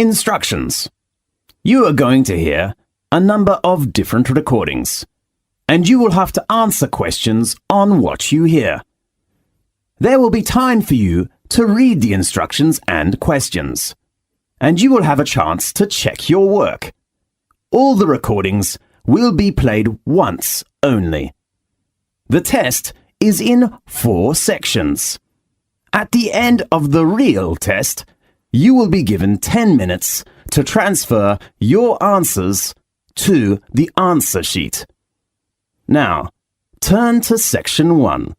Instructions. You are going to hear a number of different recordings, and you will have to answer questions on what you hear. There will be time for you to read the instructions and questions, and you will have a chance to check your work. All the recordings will be played once only. The test is in 4 sections. At the end of the real test, you will be given 10 minutes to transfer your answers to the answer sheet. Now, turn to Section 1.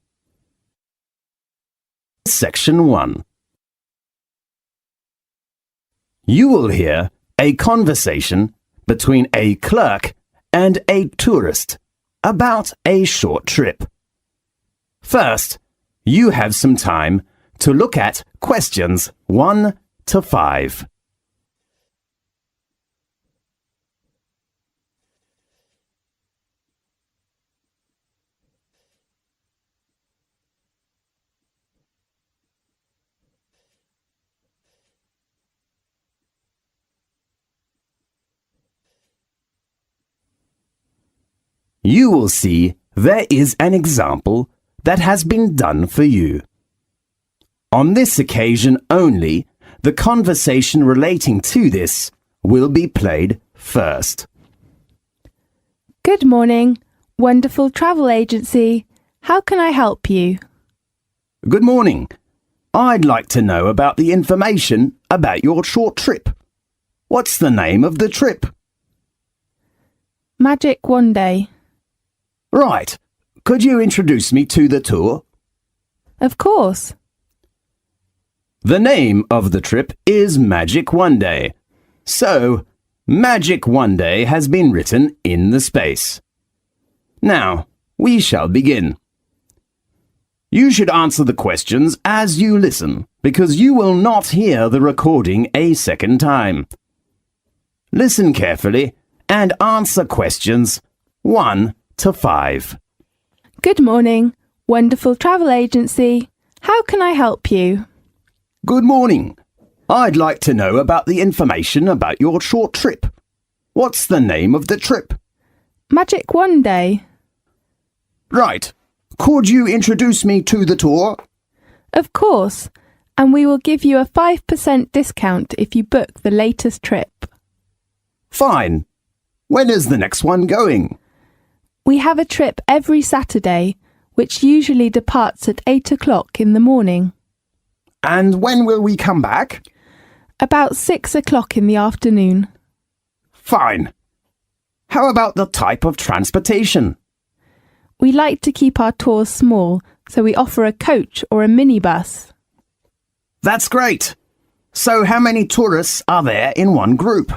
Section 1. You will hear a conversation between a clerk and a tourist about a short trip. First, you have some time to look at questions 1 to 5. You will see there is an example that has been done for you. On this occasion only, the conversation relating to this will be played first. Good morning, wonderful travel agency. How can I help you? Good morning. I'd like to know about the information about your short trip. What's the name of the trip? Magic One Day. Right. Could you introduce me to the tour? Of course. The name of the trip is Magic One Day. So, Magic One Day has been written in the space. Now, we shall begin. You should answer the questions as you listen, because you will not hear the recording a second time. Listen carefully and answer questions 1 to 5. Good morning, wonderful travel agency. How can I help you? Good morning. I'd like to know about the information about your short trip. What's the name of the trip? Magic One Day. Right. Could you introduce me to the tour? Of course, and we will give you a 5% discount if you book the latest trip. Fine. When is the next one going? We have a trip every Saturday, which usually departs at 8 o'clock in the morning. And when will we come back? About 6 o'clock in the afternoon. Fine. How about the type of transportation? We like to keep our tours small, so we offer a coach or a minibus. That's great. So how many tourists are there in one group?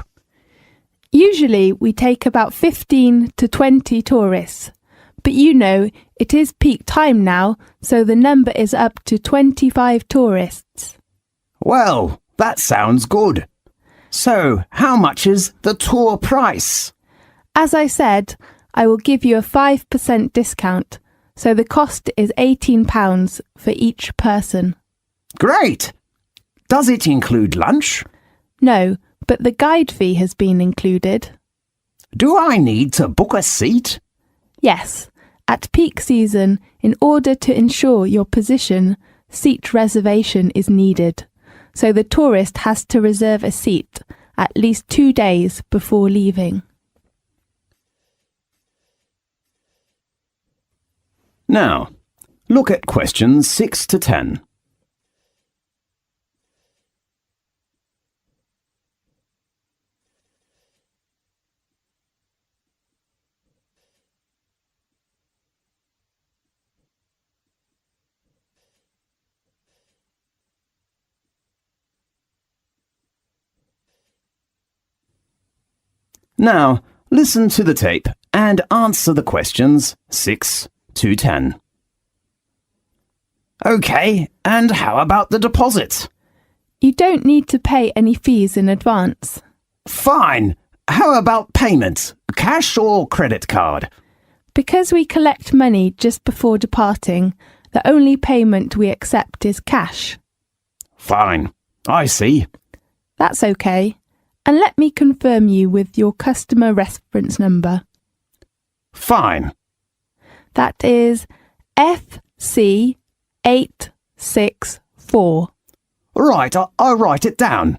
Usually we take about 15 to 20 tourists. But you know, it is peak time now, so the number is up to 25 tourists. Well, that sounds good. So, how much is the tour price? As I said, I will give you a 5% discount, so the cost is £18 for each person. Great! Does it include lunch? No, but the guide fee has been included. Do I need to book a seat? Yes. At peak season, in order to ensure your position, seat reservation is needed. So the tourist has to reserve a seat at least 2 days before leaving. Now, look at questions 6 to 10. Now, listen to the tape and answer the questions 6 to 10. OK, and how about the deposit? You don't need to pay any fees in advance. Fine. How about payment? Cash or credit card? Because we collect money just before departing, the only payment we accept is cash. Fine. I see. That's okay. And let me confirm you with your customer reference number. Fine. That is FC864. Right, I'll write it down.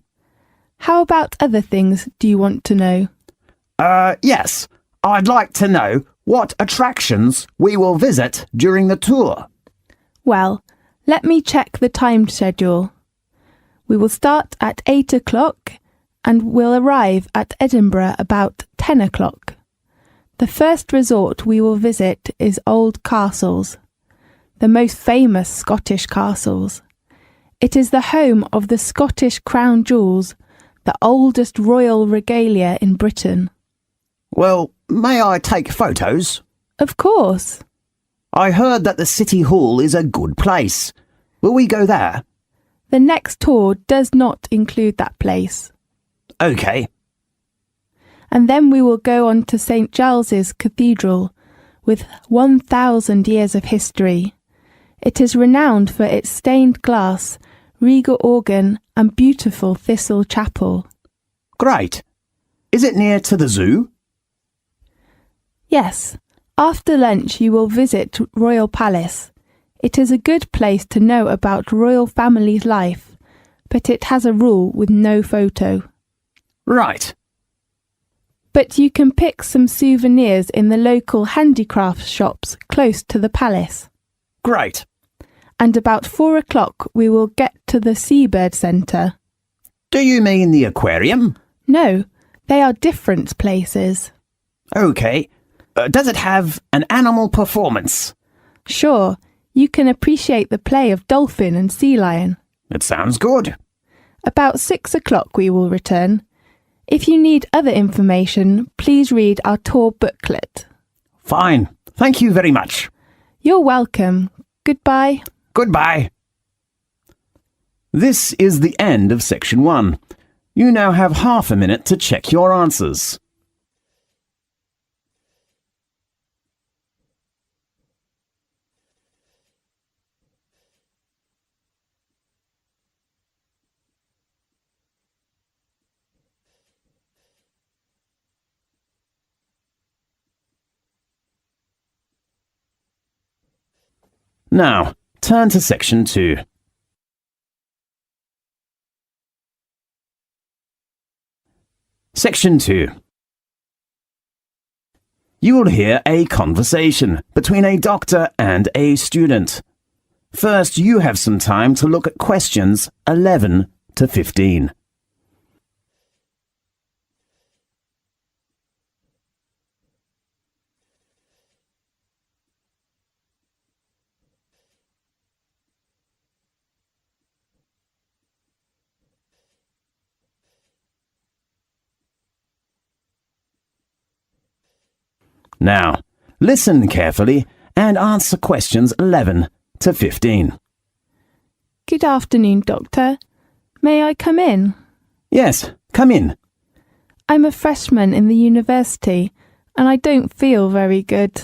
How about other things do you want to know? Yes. I'd like to know what attractions we will visit during the tour. Well, let me check the time schedule. We will start at 8 o'clock and will arrive at Edinburgh about 10 o'clock. The first resort we will visit is Old Castles, the most famous Scottish castles. It is the home of the Scottish crown jewels, the oldest royal regalia in Britain. Well, may I take photos? Of course. I heard that the City Hall is a good place. Will we go there? The next tour does not include that place. OK. And then we will go on to St Giles's Cathedral, with 1,000 years of history. It is renowned for its stained glass, regal organ and beautiful thistle chapel. Great. Is it near to the zoo? Yes. After lunch you will visit Royal Palace. It is a good place to know about royal family's life, but it has a rule with no photo. Right. But you can pick some souvenirs in the local handicraft shops close to the palace. Great. And about 4 o'clock we will get to the Seabird Centre. Do you mean the aquarium? No, they are different places. OK. Does it have an animal performance? Sure, you can appreciate the play of dolphin and sea lion. It sounds good. About 6 o'clock we will return. If you need other information, please read our tour booklet. Fine. Thank you very much. You're welcome. Goodbye. Goodbye. This is the end of section 1. You now have half a minute to check your answers. Now, turn to section 2. Section 2. You will hear a conversation between a doctor and a student. First, you have some time to look at questions 11 to 15. Now, listen carefully and answer questions 11 to 15. Good afternoon, Doctor. May I come in? Yes, come in. I'm a freshman in the university and I don't feel very good.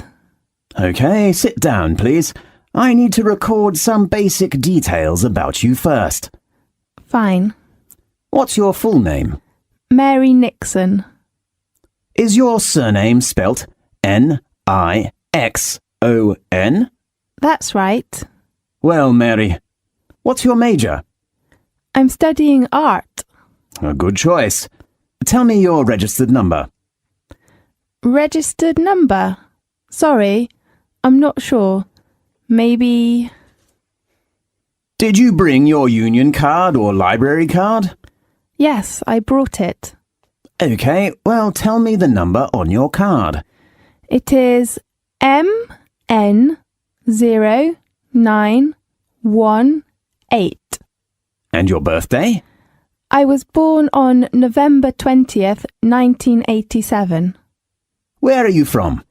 OK, sit down, please. I need to record some basic details about you first. Fine. What's your full name? Mary Nixon. Is your surname spelt Nixon? That's right. Well, Mary, what's your major? I'm studying art. A good choice. Tell me your registered number. Registered number? Sorry, I'm not sure. Maybe... Did you bring your union card or library card? Yes, I brought it. OK, well, tell me the number on your card. It is MN0918. And your birthday? I was born on November 20th, 1987. Where are you from?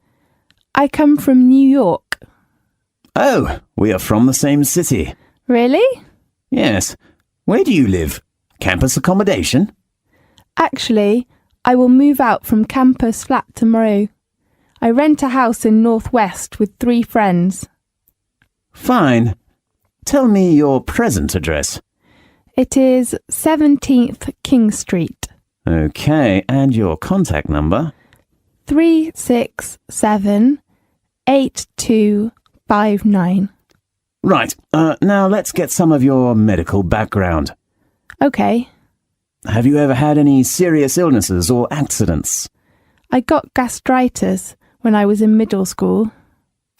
I come from New York. Oh, we are from the same city. Really? Yes. Where do you live? Campus accommodation? Actually, I will move out from campus flat tomorrow. I rent a house in North West with 3 friends. Fine. Tell me your present address. It is 17th King Street. Okay, and your contact number? 3678259. Right, now let's get some of your medical background. Okay. Have you ever had any serious illnesses or accidents? I got gastritis when I was in middle school.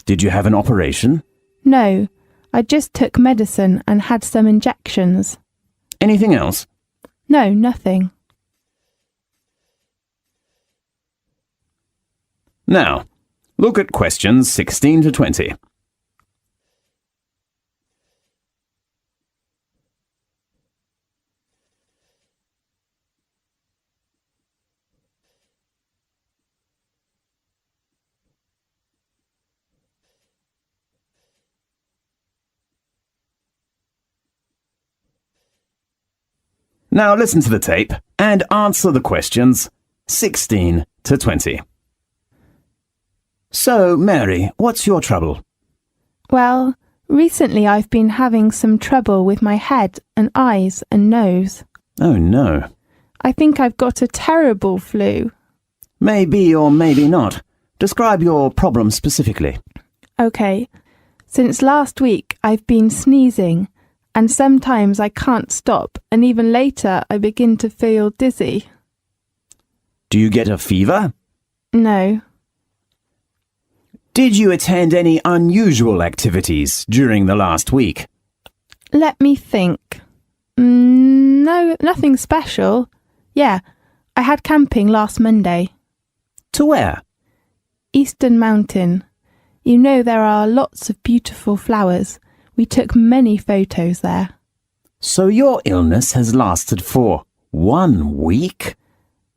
Did you have an operation? No, I just took medicine and had some injections. Anything else? No, nothing. Now, look at questions 16 to 20. Now listen to the tape and answer the questions 16 to 20. So, Mary, what's your trouble? Well, recently I've been having some trouble with my head and eyes and nose. Oh no. I think I've got a terrible flu. Maybe or maybe not. Describe your problem specifically. Okay, since last week I've been sneezing, and sometimes I can't stop, and even later I begin to feel dizzy. Do you get a fever? No. Did you attend any unusual activities during the last week? Let me think. No, nothing special. Yeah, I had camping last Monday. To where? Eastern Mountain. You know there are lots of beautiful flowers. We took many photos there. So your illness has lasted for 1 week?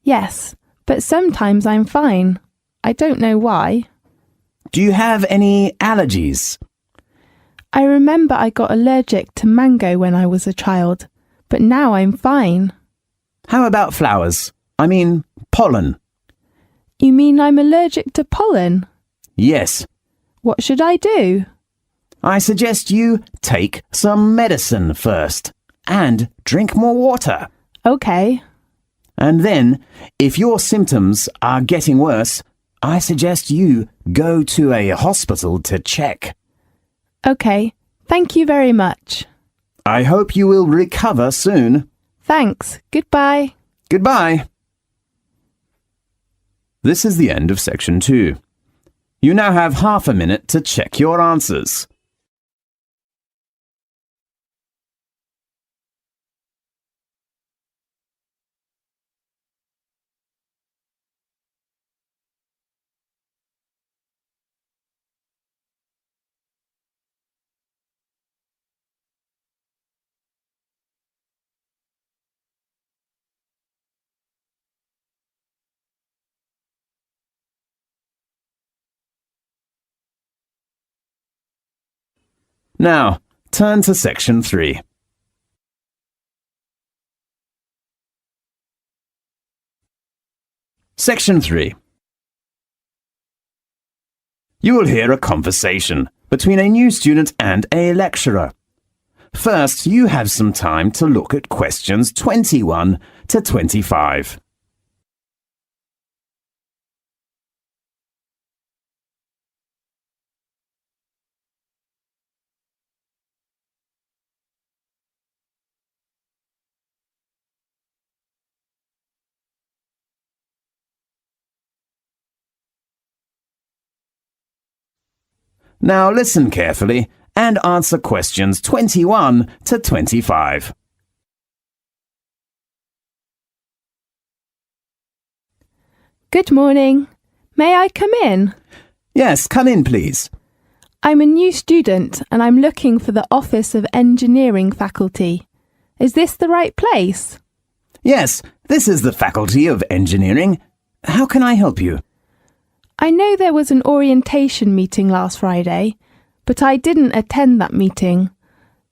Yes, but sometimes I'm fine. I don't know why. Do you have any allergies? I remember I got allergic to mango when I was a child, but now I'm fine. How about flowers? I mean, pollen. You mean I'm allergic to pollen? Yes. What should I do? I suggest you take some medicine first and drink more water. Okay. And then, if your symptoms are getting worse, I suggest you go to a hospital to check. Okay, thank you very much. I hope you will recover soon. Thanks. Goodbye. Goodbye. This is the end of section 2. You now have half a minute to check your answers. Now, turn to section 3. Section 3. You will hear a conversation between a new student and a lecturer. First, you have some time to look at questions 21 to 25. Now listen carefully and answer questions 21 to 25. Good morning. May I come in? Yes, come in, please. I'm a new student and I'm looking for the Office of Engineering faculty. Is this the right place? Yes, this is the Faculty of Engineering. How can I help you? I know there was an orientation meeting last Friday, but I didn't attend that meeting.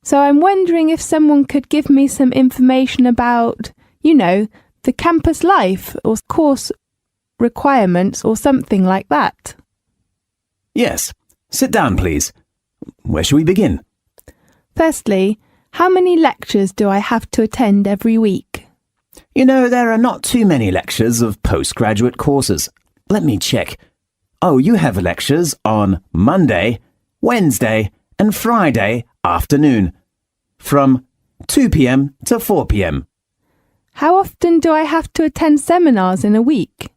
So I'm wondering if someone could give me some information about, the campus life or course requirements or something like that. Yes. Sit down, please. Where shall we begin? Firstly, how many lectures do I have to attend every week? You know, there are not too many lectures of postgraduate courses. Let me check. Oh, you have lectures on Monday, Wednesday, and Friday afternoon, from 2 p.m. to 4 p.m. How often do I have to attend seminars in a week?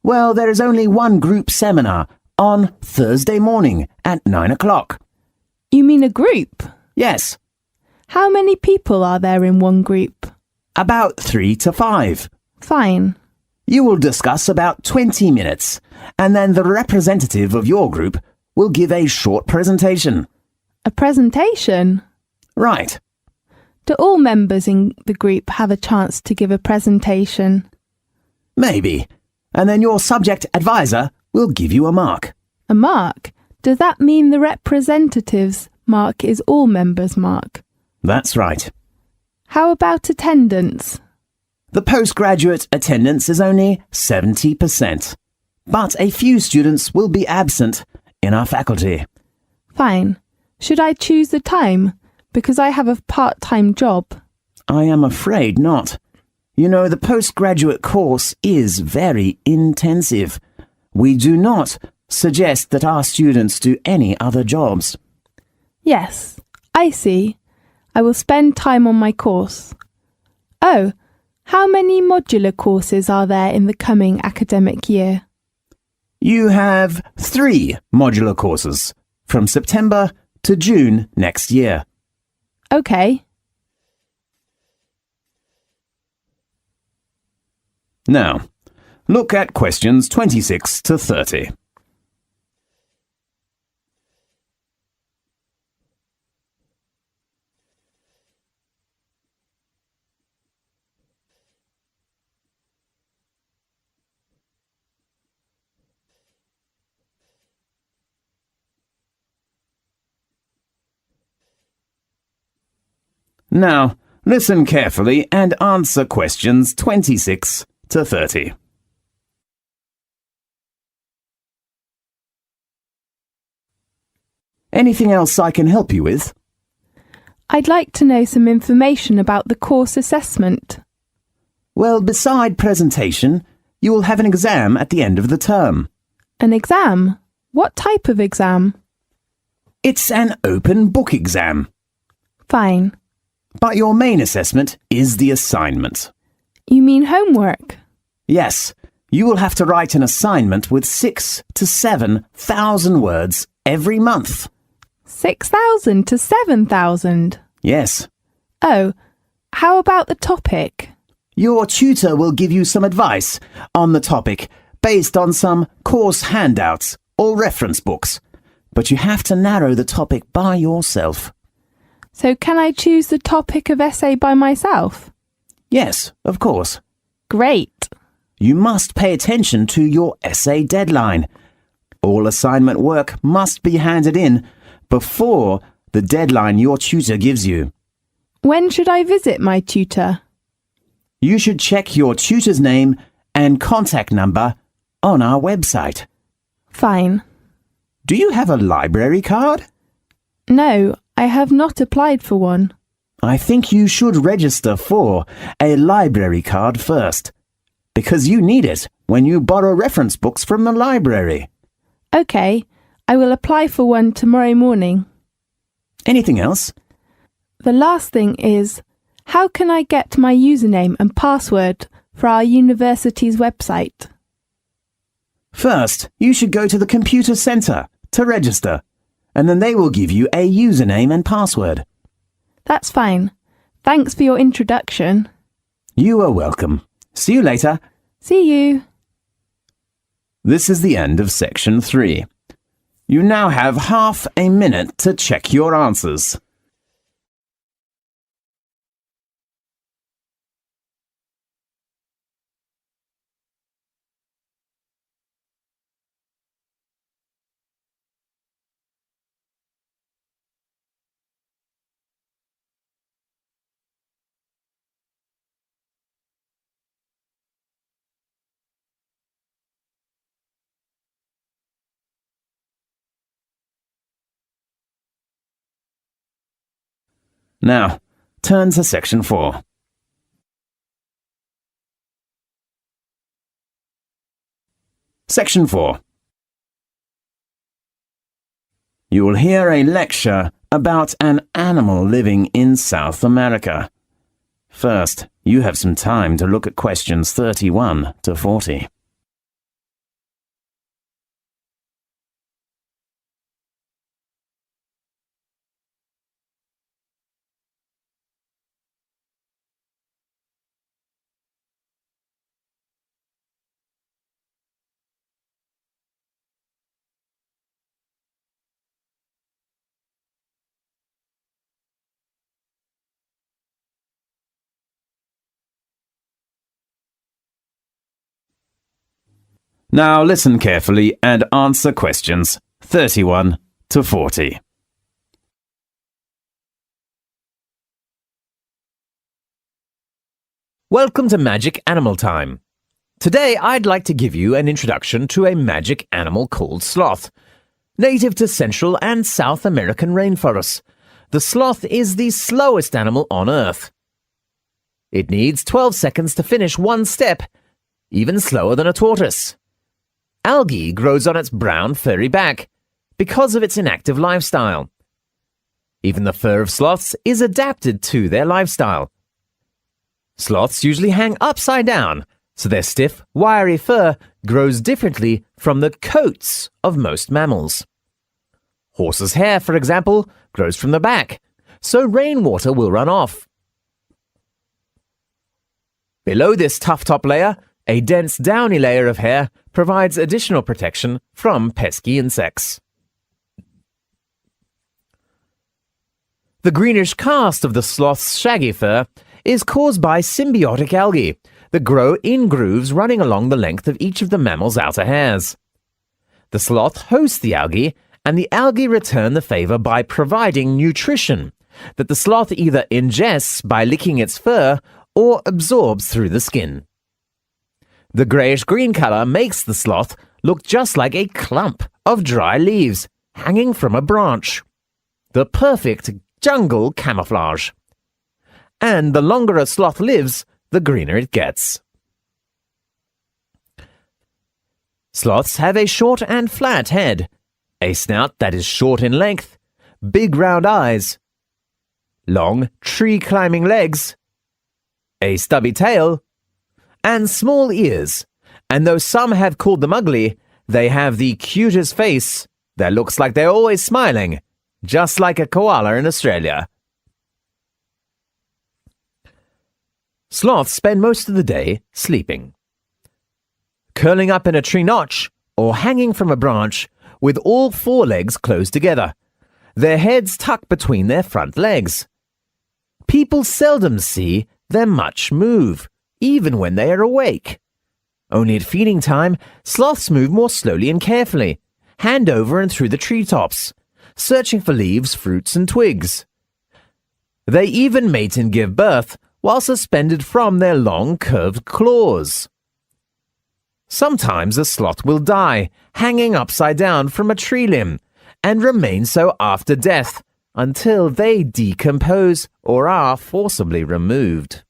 Well, there is only one group seminar on Thursday morning at 9 o'clock. You mean a group? Yes, How many people are there in one group? about 3 to 5. Fine. You will discuss about 20 minutes, and then the representative of your group will give a short presentation. A presentation? Right. Do all members in the group have a chance to give a presentation? Maybe. And then your subject advisor will give you a mark. A mark? Does that mean the representative's mark is all members' mark? That's right. How about attendance? The postgraduate attendance is only 70%, but a few students will be absent in our faculty. Fine. Should I choose the time? Because I have a part-time job. I am afraid not. You know, the postgraduate course is very intensive. We do not suggest that our students do any other jobs. Yes, I see. I will spend time on my course. Oh, how many modular courses are there in the coming academic year? You have 3 modular courses from September to June next year. Okay. Now, look at questions 26 to 30. Now, listen carefully and answer questions 26 to 30. Anything else I can help you with? I'd like to know some information about the course assessment. Well, beside presentation, you will have an exam at the end of the term. An exam? What type of exam? It's an open book exam, Fine. but your main assessment is the assignment. You mean homework? Yes, you will have to write an assignment with 6,000 to 7,000 words every month. 6,000 to 7,000? Yes. Oh, how about the topic? Your tutor will give you some advice on the topic based on some course handouts or reference books, but you have to narrow the topic by yourself. So can I choose the topic of essay by myself? Yes, of course. Great. You must pay attention to your essay deadline. All assignment work must be handed in before the deadline your tutor gives you. When should I visit my tutor? You should check your tutor's name and contact number on our website. Fine. Do you have a library card? No, I have not applied for one. I think you should register for a library card first, because you need it when you borrow reference books from the library. Okay, I will apply for one tomorrow morning. Anything else? The last thing is, how can I get my username and password for our university's website? First, you should go to the computer centre to register, and then they will give you a username and password. That's fine. Thanks for your introduction. You are welcome. See you later. See you. This is the end of section 3. You now have half a minute to check your answers. Now, turn to section 4. Section 4. You will hear a lecture about an animal living in South America. First, you have some time to look at questions 31 to 40. Now listen carefully and answer questions 31 to 40. Welcome to Magic Animal Time. Today I'd like to give you an introduction to a magic animal called sloth. Native to Central and South American rainforests, the sloth is the slowest animal on Earth. It needs 12 seconds to finish one step, even slower than a tortoise. Algae grows on its brown furry back because of its inactive lifestyle. Even the fur of sloths is adapted to their lifestyle. Sloths usually hang upside down, so their stiff, wiry fur grows differently from the coats of most mammals. Horses' hair, for example, grows from the back, so rainwater will run off. Below this tough top layer, a dense downy layer of hair provides additional protection from pesky insects. The greenish cast of the sloth's shaggy fur is caused by symbiotic algae that grow in grooves running along the length of each of the mammal's outer hairs. The sloth hosts the algae, and the algae return the favor by providing nutrition that the sloth either ingests by licking its fur or absorbs through the skin. The greyish-green color makes the sloth look just like a clump of dry leaves hanging from a branch. The perfect jungle camouflage. And the longer a sloth lives, the greener it gets. Sloths have a short and flat head, a snout that is short in length, big round eyes, long tree-climbing legs, a stubby tail, and small ears, and though some have called them ugly, they have the cutest face that looks like they're always smiling, just like a koala in Australia. Sloths spend most of the day sleeping. Curling up in a tree notch or hanging from a branch with all four legs closed together, their heads tucked between their front legs. People seldom see them much move, even when they are awake. Only at feeding time, sloths move more slowly and carefully, hand over and through the treetops, searching for leaves, fruits, and twigs. They even mate and give birth while suspended from their long, curved claws. Sometimes a sloth will die, hanging upside down from a tree limb, and remain so after death until they decompose or are forcibly removed.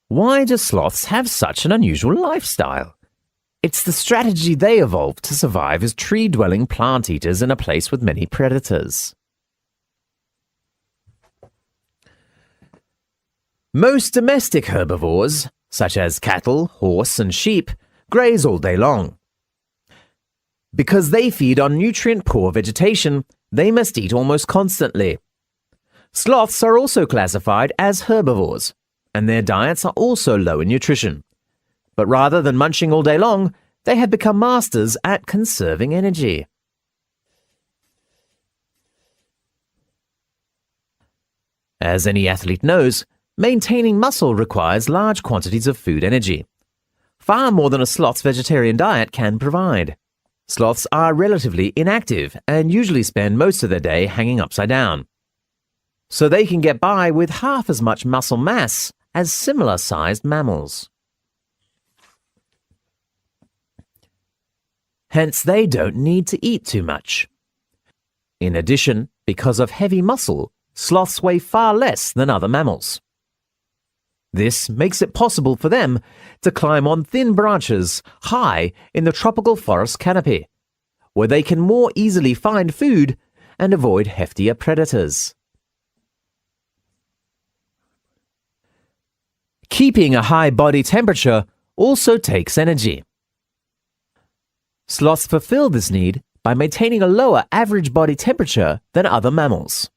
Why do sloths have such an unusual lifestyle? It's the strategy they evolved to survive as tree-dwelling plant eaters in a place with many predators. Most domestic herbivores, such as cattle, horse, and sheep, graze all day long. Because they feed on nutrient-poor vegetation, they must eat almost constantly. Sloths are also classified as herbivores, and their diets are also low in nutrition. But rather than munching all day long, they have become masters at conserving energy. As any athlete knows, maintaining muscle requires large quantities of food energy, far more than a sloth's vegetarian diet can provide. Sloths are relatively inactive and usually spend most of their day hanging upside down, so they can get by with half as much muscle mass as similar-sized mammals. Hence, they don't need to eat too much. In addition, because of heavy muscle, sloths weigh far less than other mammals. This makes it possible for them to climb on thin branches high in the tropical forest canopy, where they can more easily find food and avoid heftier predators. Keeping a high body temperature also takes energy. Sloths fulfill this need by maintaining a lower average body temperature than other mammals.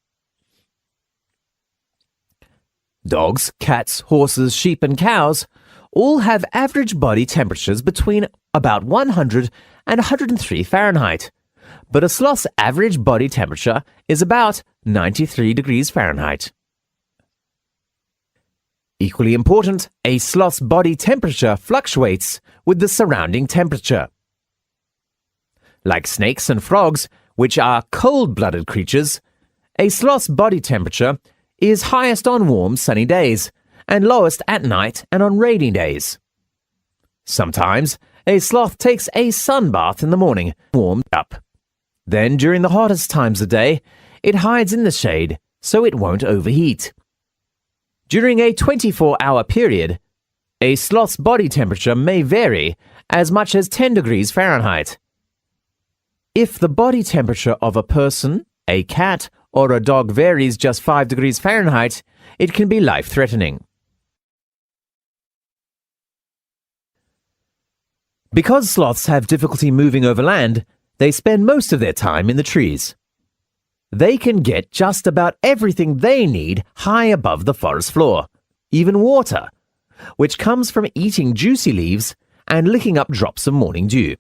Dogs, cats, horses, sheep and cows all have average body temperatures between about 100 and 103 Fahrenheit, but a sloth's average body temperature is about 93 degrees Fahrenheit. Equally important, a sloth's body temperature fluctuates with the surrounding temperature. Like snakes and frogs, which are cold-blooded creatures, a sloth's body temperature is highest on warm, sunny days and lowest at night and on rainy days. Sometimes, a sloth takes a sun bath in the morning, warmed up. Then, during the hottest times of day, it hides in the shade so it won't overheat. During a 24-hour period, a sloth's body temperature may vary as much as 10 degrees Fahrenheit. If the body temperature of a person, a cat, or a dog varies just 5 degrees Fahrenheit, it can be life-threatening. Because sloths have difficulty moving over land, they spend most of their time in the trees. They can get just about everything they need high above the forest floor, even water, which comes from eating juicy leaves and licking up drops of morning dew.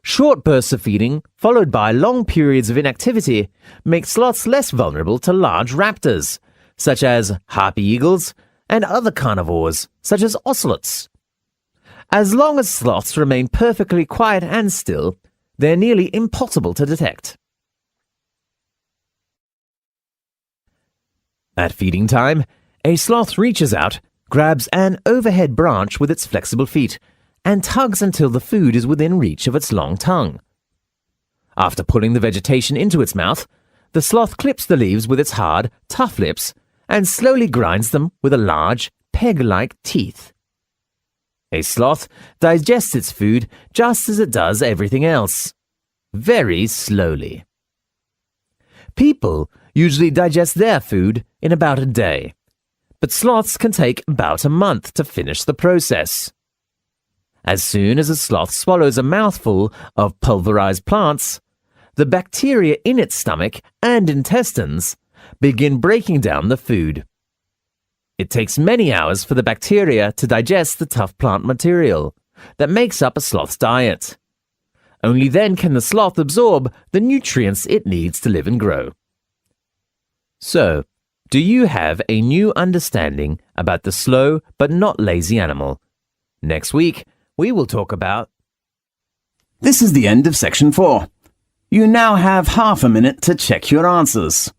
Short bursts of feeding, followed by long periods of inactivity, make sloths less vulnerable to large raptors, such as harpy eagles and other carnivores, such as ocelots. As long as sloths remain perfectly quiet and still, they're nearly impossible to detect. At feeding time, a sloth reaches out, grabs an overhead branch with its flexible feet, and tugs until the food is within reach of its long tongue. After pulling the vegetation into its mouth, the sloth clips the leaves with its hard, tough lips and slowly grinds them with a large, peg-like teeth. A sloth digests its food just as it does everything else, very slowly. People usually digest their food in about a day, but sloths can take about a month to finish the process. As soon as a sloth swallows a mouthful of pulverized plants, the bacteria in its stomach and intestines begin breaking down the food. It takes many hours for the bacteria to digest the tough plant material that makes up a sloth's diet. Only then can the sloth absorb the nutrients it needs to live and grow. So, do you have a new understanding about the slow but not lazy animal? Next week, we will talk about... This is the end of section 4. You now have half a minute to check your answers.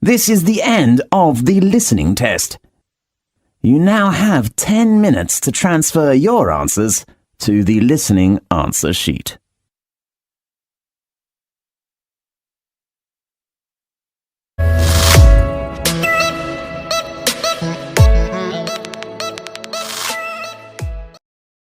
This is the end of the listening test. You now have 10 minutes to transfer your answers to the listening answer sheet.